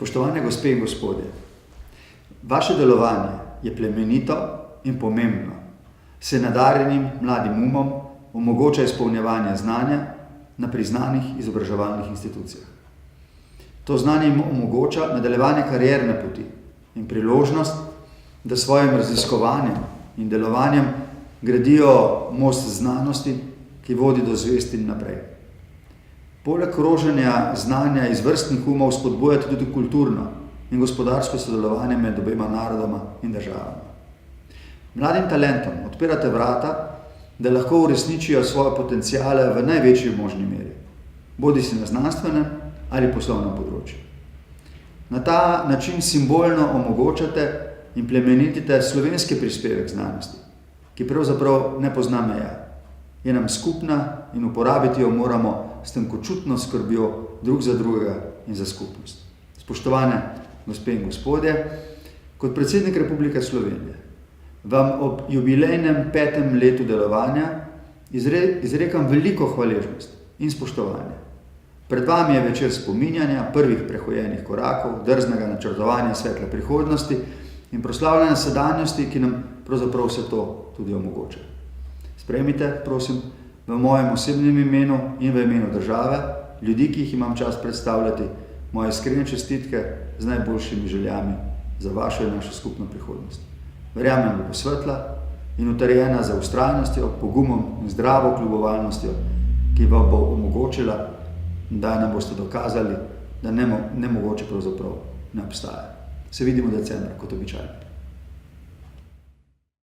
Spoštovane gospe in gospodje, vaše delovanje je plemenito in pomembno. Se nadarjenim mladim umom omogoča izpolnjevanje znanja na priznanih izobraževalnih institucijah. To znanje jim omogoča nadaljevanje karierne poti in priložnost, da s svojim raziskovanjem in delovanjem gradijo most znanosti, ki vodi do zvesti naprej. Poleg kroženja znanja izvrstnih umov spodbujate tudi kulturno in gospodarsko sodelovanje med obema narodoma in državama. Mladim talentom odpirate vrata, da lahko uresničijo svoje potenciale v največji možni meri, bodisi na znanstvenem ali poslovnem področju. Na ta način simbolno omogočate in plemenitite slovenski prispevek znanosti, ki pravzaprav ne pozna meja. Je nam skupna in uporabiti jo moramo s tenkočutno skrbjo drug za drugega in za skupnost. Spoštovane gospe in gospodje, kot predsednik Republike Slovenije vam ob jubilejnem 5. letu delovanja izrekam veliko hvaležnost in spoštovanje. Pred vami je večer spominjanja prvih prehojenih korakov, drznega načrtovanja svetle prihodnosti in proslavljanja sedanjosti, ki nam pravzaprav vse to tudi omogoča. Sprejmite, prosim, v mojem osebnem imenu in v imenu države, ljudi, ki jih imam čast predstavljati, moje iskrene čestitke z najboljšimi željami za vašo in našo skupno prihodnost. Verjamem, da bo svetla in utrjena za vztrajnostjo, pogumom in zdravo kljubovalnostjo, ki vam bo omogočila, da nam boste dokazali, da nemogoče pravzaprav ne obstaja. Se vidimo decembra, kot običajno.